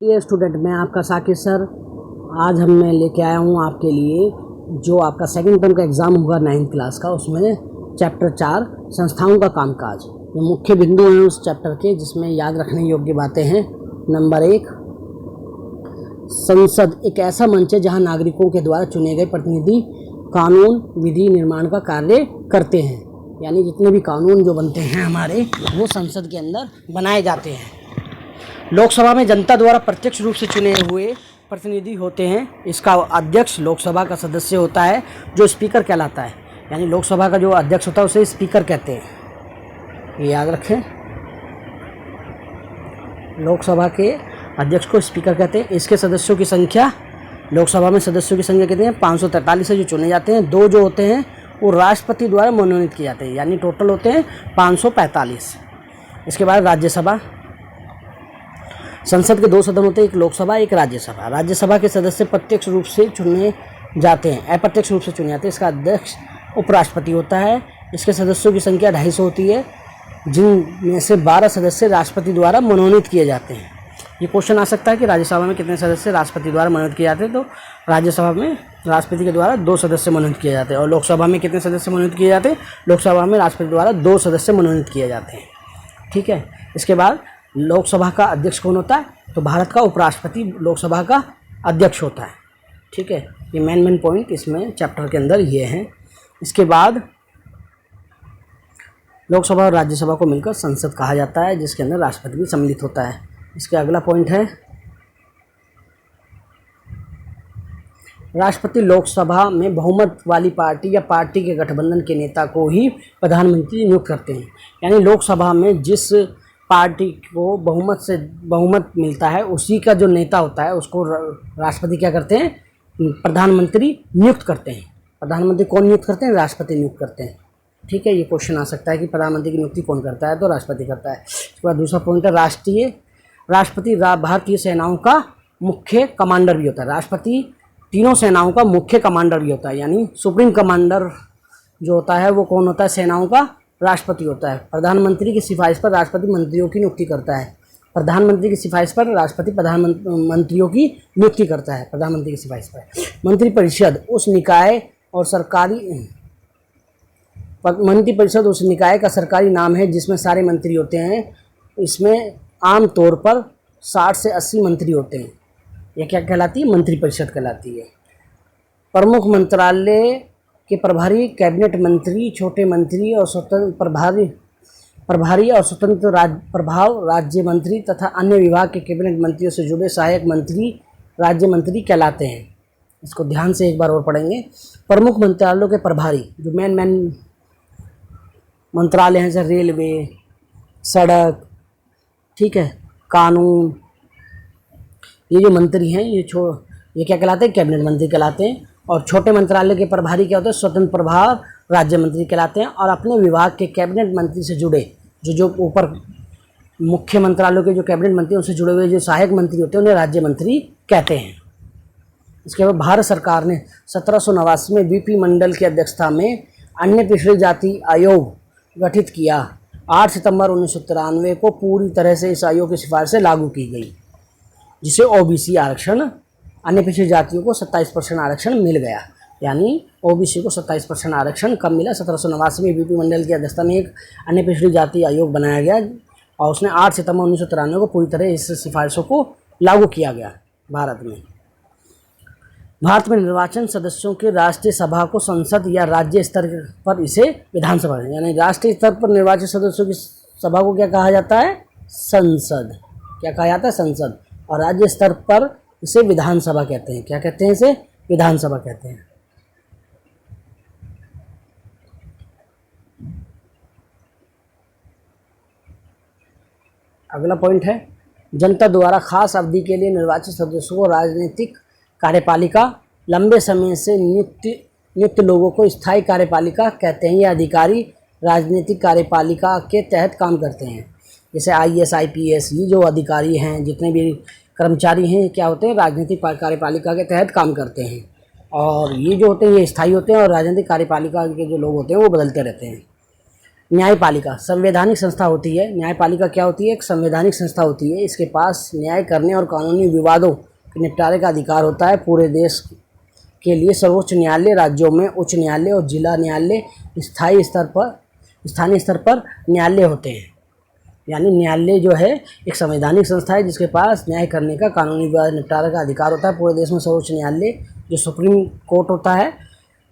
ये स्टूडेंट, मैं आपका साकिब सर। आज मैं लेके आया हूँ आपके लिए जो आपका सेकंड टर्म का एग्ज़ाम होगा 9th क्लास का, उसमें चैप्टर 4 संस्थाओं का कामकाज। ये मुख्य बिंदु हैं उस चैप्टर के, जिसमें याद रखने योग्य बातें हैं। नंबर 1, संसद एक ऐसा मंच है जहाँ नागरिकों के द्वारा चुने गए प्रतिनिधि कानून विधि निर्माण का कार्य करते हैं। यानी जितने भी कानून जो बनते हैं हमारे, वो संसद के अंदर बनाए जाते हैं। लोकसभा में जनता द्वारा प्रत्यक्ष रूप से चुने हुए प्रतिनिधि होते हैं। इसका अध्यक्ष लोकसभा का सदस्य होता है, जो स्पीकर कहलाता है। यानी लोकसभा का जो अध्यक्ष होता है उसे स्पीकर कहते हैं, ये याद रखें। लोकसभा के अध्यक्ष को स्पीकर कहते हैं। इसके सदस्यों की संख्या, लोकसभा में सदस्यों की संख्या कहते हैं 543 है जो चुने जाते हैं। 2 जो होते हैं वो राष्ट्रपति द्वारा मनोनीत किए जाते हैं, यानी टोटल होते हैं 545। इसके बाद राज्यसभा, संसद के 2 सदन होते हैं, एक लोकसभा एक राज्यसभा। राज्यसभा के सदस्य प्रत्यक्ष रूप से चुने जाते हैं, अप्रत्यक्ष रूप से चुने जाते हैं। इसका अध्यक्ष उपराष्ट्रपति होता है। इसके सदस्यों की संख्या 250 होती है, जिनमें से 12 सदस्य राष्ट्रपति द्वारा मनोनीत किए जाते हैं। ये क्वेश्चन आ सकता है कि राज्यसभा में कितने सदस्य राष्ट्रपति द्वारा मनोनीत किए जाते हैं। तो राज्यसभा में राष्ट्रपति के द्वारा 2 सदस्य मनोनीत किए जाते हैं। और लोकसभा में कितने सदस्य मनोनीत किए जाते हैं? लोकसभा में राष्ट्रपति द्वारा 2 सदस्य मनोनीत किए जाते हैं। ठीक है। इसके बाद लोकसभा का अध्यक्ष कौन होता है? तो भारत का उपराष्ट्रपति लोकसभा का अध्यक्ष होता है। ठीक है। ये मेन पॉइंट इसमें चैप्टर के अंदर ये हैं। इसके बाद लोकसभा और राज्यसभा को मिलकर संसद कहा जाता है, जिसके अंदर राष्ट्रपति भी सम्मिलित होता है। इसके अगला पॉइंट है, राष्ट्रपति लोकसभा में बहुमत वाली पार्टी या पार्टी के गठबंधन के नेता को ही प्रधानमंत्री नियुक्त करते हैं। यानी लोकसभा में जिस पार्टी को बहुमत मिलता है, उसी का जो नेता होता है उसको राष्ट्रपति क्या करते हैं? प्रधानमंत्री नियुक्त करते हैं। प्रधानमंत्री कौन नियुक्त करते हैं? राष्ट्रपति नियुक्त करते हैं। ठीक है। ये क्वेश्चन आ सकता है कि प्रधानमंत्री की नियुक्ति कौन करता है? तो राष्ट्रपति करता है। इसके बाद दूसरा पॉइंट है, राष्ट्रपति भारतीय सेनाओं का मुख्य कमांडर भी होता है। राष्ट्रपति तीनों सेनाओं का मुख्य कमांडर भी होता है। यानी सुप्रीम कमांडर जो होता है वो कौन होता है? सेनाओं का राष्ट्रपति होता है। प्रधानमंत्री की सिफारिश पर राष्ट्रपति मंत्रियों की नियुक्ति करता है। प्रधानमंत्री की सिफारिश पर राष्ट्रपति मंत्रियों की नियुक्ति करता है। प्रधानमंत्री की सिफारिश पर मंत्रिपरिषद उस निकाय का सरकारी नाम है जिसमें सारे मंत्री होते हैं। इसमें आम तौर पर 60 से 80 मंत्री होते हैं। यह क्या कहलाती है? मंत्रिपरिषद कहलाती है। प्रमुख मंत्रालय के प्रभारी कैबिनेट मंत्री, छोटे मंत्री और स्वतंत्र प्रभारी और स्वतंत्र प्रभाव राज्य मंत्री तथा अन्य विभाग के कैबिनेट मंत्रियों से जुड़े सहायक मंत्री राज्य मंत्री कहलाते हैं। इसको ध्यान से एक बार और पढ़ेंगे। प्रमुख मंत्रालयों के प्रभारी, जो मेन मंत्रालय हैं, जैसे रेलवे, सड़क, ठीक है, कानून, ये जो मंत्री हैं ये क्या कहलाते हैं? कैबिनेट मंत्री कहलाते हैं। और छोटे मंत्रालय के प्रभारी क्या होते हैं? स्वतंत्र प्रभार राज्य मंत्री कहलाते हैं। और अपने विभाग के कैबिनेट मंत्री से जुड़े जो ऊपर मुख्य मंत्रालयों के जो कैबिनेट मंत्री उनसे जुड़े हुए जो सहायक मंत्री होते हैं उन्हें राज्य मंत्री कहते हैं। इसके बाद भारत सरकार ने 1789 में वीपी मंडल की अध्यक्षता में अन्य पिछड़ी जाति आयोग गठित किया। 8 सितंबर 1993 को पूरी तरह से इस आयोग की सिफारिशें लागू की गई, जिसे ओबीसी आरक्षण, अन्य पिछड़ी जातियों को 27% आरक्षण मिल गया। यानी ओबीसी को 27% आरक्षण कब मिला? 1789 में वीपी मंडल की अध्यक्षता में एक अन्य पिछड़ी जाति आयोग बनाया गया और उसने 8 सितंबर 1993 को पूरी तरह इस सिफारिशों को लागू किया गया भारत में। भारत में निर्वाचन सदस्यों के राष्ट्रीय सभा को संसद या राज्य स्तर पर इसे विधानसभा, यानी राष्ट्रीय स्तर पर निर्वाचित सदस्यों की सभा को क्या कहा जाता है? संसद। क्या कहा जाता है? संसद। और राज्य स्तर पर इसे विधानसभा कहते हैं। क्या कहते हैं? इसे विधानसभा कहते हैं। अगला पॉइंट है, जनता द्वारा खास अवधि के लिए निर्वाचित सदस्यों को राजनीतिक कार्यपालिका, लंबे समय से नियुक्त लोगों को स्थायी कार्यपालिका कहते हैं। ये अधिकारी राजनीतिक कार्यपालिका के तहत काम करते हैं। जैसे IAS IPS, ये जो अधिकारी हैं, जितने भी कर्मचारी हैं, क्या होते हैं? राजनीतिक कार्यपालिका के तहत काम करते हैं। और ये जो होते हैं ये स्थायी होते हैं, और राजनीतिक कार्यपालिका के जो लोग होते हैं वो बदलते रहते हैं। न्यायपालिका संवैधानिक संस्था होती है। न्यायपालिका क्या होती है? एक संवैधानिक संस्था होती है। इसके पास न्याय करने और कानूनी विवादों के निपटारे का अधिकार होता है। पूरे देश के लिए सर्वोच्च न्यायालय, राज्यों में उच्च न्यायालय और जिला न्यायालय, स्थानीय स्तर पर न्यायालय होते हैं। यानी न्यायालय जो है एक संवैधानिक संस्था है जिसके पास न्याय करने का, कानूनी विवाद निपटारे का अधिकार होता है। पूरे देश में सर्वोच्च न्यायालय जो सुप्रीम कोर्ट होता है,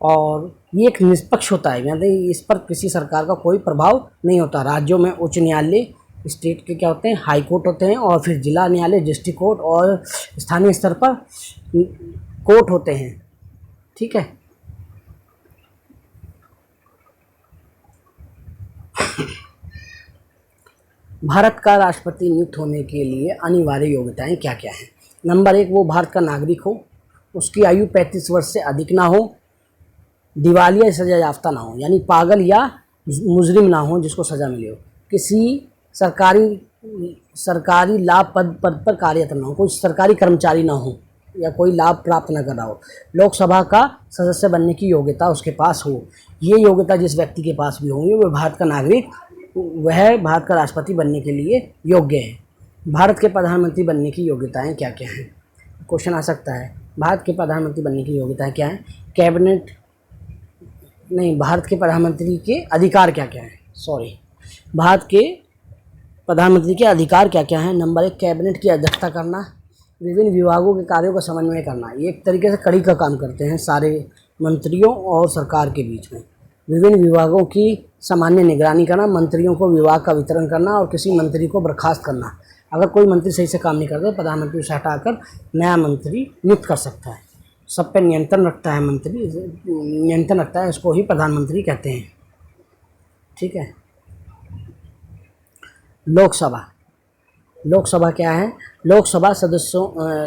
और ये एक निष्पक्ष होता है, यानी इस पर किसी सरकार का कोई प्रभाव नहीं होता। राज्यों में उच्च न्यायालय, स्टेट के क्या होते हैं? हाई कोर्ट होते हैं, और फिर जिला न्यायालय, डिस्ट्रिक्ट कोर्ट, और स्थानीय स्तर पर कोर्ट होते हैं। ठीक है। भारत का राष्ट्रपति नियुक्त होने के लिए अनिवार्य योग्यताएं क्या क्या हैं? नंबर 1, वो भारत का नागरिक हो, उसकी आयु 35 वर्ष से अधिक ना हो, दिवालिया या सजा याफ्ता ना हो, यानी पागल या मुजरिम ना हो जिसको सज़ा मिली हो, किसी सरकारी लाभ पद पर कार्यरत ना हो, कोई सरकारी कर्मचारी ना हो या कोई लाभ प्राप्त न कर रहा हो, लोकसभा का सदस्य बनने की योग्यता उसके पास हो। ये योग्यता जिस व्यक्ति के पास भी होंगी वह भारत का नागरिक, वह भारत का राष्ट्रपति बनने के लिए योग्य है। भारत के प्रधानमंत्री बनने की योग्यताएं क्या क्या हैं? क्वेश्चन आ सकता है, भारत के प्रधानमंत्री बनने की योग्यताएं क्या हैं? कैबिनेट नहीं, भारत के प्रधानमंत्री के अधिकार क्या क्या हैं? भारत के प्रधानमंत्री के अधिकार क्या क्या हैं? नंबर 1, कैबिनेट की अध्यक्षता करना, विभिन्न विभागों के कार्यों का समन्वय करना। ये एक तरीके से कड़ी का काम करते हैं सारे मंत्रियों और सरकार के बीच में। विभिन्न विभागों की सामान्य निगरानी करना, मंत्रियों को विभाग का वितरण करना और किसी मंत्री को बर्खास्त करना। अगर कोई मंत्री सही से काम नहीं करता, प्रधानमंत्री उसे हटाकर नया मंत्री नियुक्त कर सकता है। सब पे नियंत्रण रखता है मंत्री, नियंत्रण रखता है, इसको ही प्रधानमंत्री कहते हैं। ठीक है। लोकसभा क्या है? लोकसभा सदस्यों,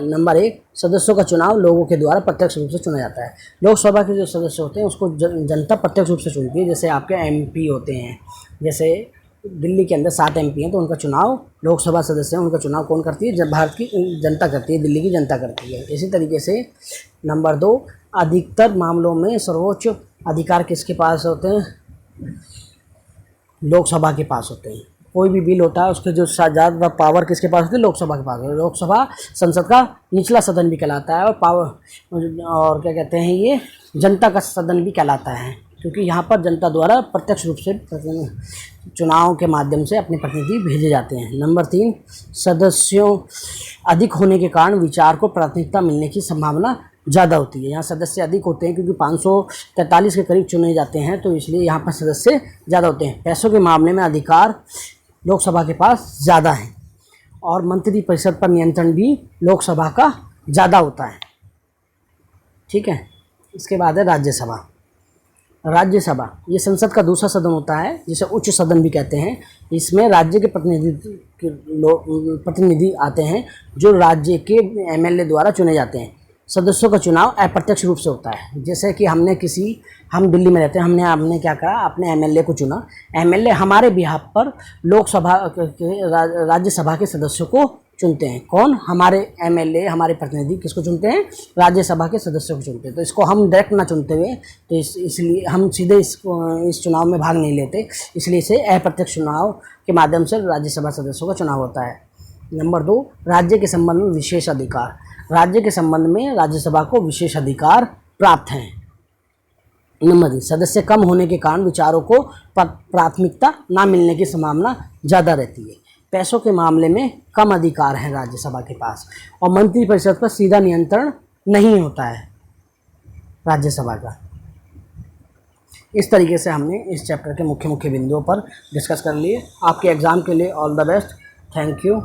नंबर 1, सदस्यों का चुनाव लोगों के द्वारा प्रत्यक्ष रूप से चुना जाता है। लोकसभा के जो सदस्य होते हैं उसको जनता प्रत्यक्ष रूप से चुनती है। जैसे आपके MP होते हैं, जैसे दिल्ली के अंदर 7 MP हैं, तो उनका चुनाव लोकसभा सदस्य हैं, उनका चुनाव कौन करती है? जब भारत की जनता करती है, दिल्ली की जनता करती है। इसी तरीके से नंबर 2, अधिकतर मामलों में सर्वोच्च अधिकार किसके पास होते हैं? लोकसभा के पास होते हैं। कोई भी बिल होता है उसके जो ज़्यादा पावर किसके पास होती है? लोकसभा के पास होती है। लोकसभा संसद का निचला सदन भी कहलाता है, और क्या कहते हैं, ये जनता का सदन भी कहलाता है, क्योंकि यहाँ पर जनता द्वारा प्रत्यक्ष रूप से चुनाव के माध्यम से अपने प्रतिनिधि भेजे जाते हैं। नंबर 3, सदस्यों अधिक होने के कारण विचार को प्राथमिकता मिलने की संभावना ज़्यादा होती है। यहाँ सदस्य अधिक होते हैं क्योंकि 543 के करीब चुने जाते हैं, तो इसलिए यहाँ पर सदस्य ज़्यादा होते हैं। पैसों के मामले में अधिकार लोकसभा के पास ज़्यादा है, और मंत्री परिषद पर नियंत्रण भी लोकसभा का ज़्यादा होता है। ठीक है। इसके बाद है राज्यसभा ये संसद का दूसरा सदन होता है, जिसे उच्च सदन भी कहते हैं। इसमें राज्य के प्रतिनिधि आते हैं, जो राज्य के MLA द्वारा चुने जाते हैं। सदस्यों का चुनाव अप्रत्यक्ष रूप से होता है। जैसे कि हम दिल्ली में रहते हैं, हमने क्या करा, अपने MLA को चुना। MLA हमारे बिहाफ पर लोकसभा के, राज्यसभा के सदस्यों को चुनते हैं। कौन? हमारे MLA, हमारे प्रतिनिधि किसको चुनते हैं? राज्यसभा के सदस्यों को चुनते हैं। तो इसको हम डायरेक्ट ना चुनते हुए, तो इसलिए हम सीधे इस चुनाव में भाग नहीं लेते, इसलिए इसे अप्रत्यक्ष चुनाव के माध्यम से राज्यसभा सदस्यों का चुनाव होता है। नंबर 2, राज्य के संबंध में विशेष अधिकार। राज्य के संबंध में राज्यसभा को विशेष अधिकार प्राप्त हैं। नंबर 3, सदस्य कम होने के कारण विचारों को प्राथमिकता ना मिलने की संभावना ज़्यादा रहती है। पैसों के मामले में कम अधिकार हैं राज्यसभा के पास, और मंत्रिपरिषद पर सीधा नियंत्रण नहीं होता है राज्यसभा का। इस तरीके से हमने इस चैप्टर के मुख्य बिंदुओं पर डिस्कस कर लिए। आपके एग्ज़ाम के लिए all the best. Thank you.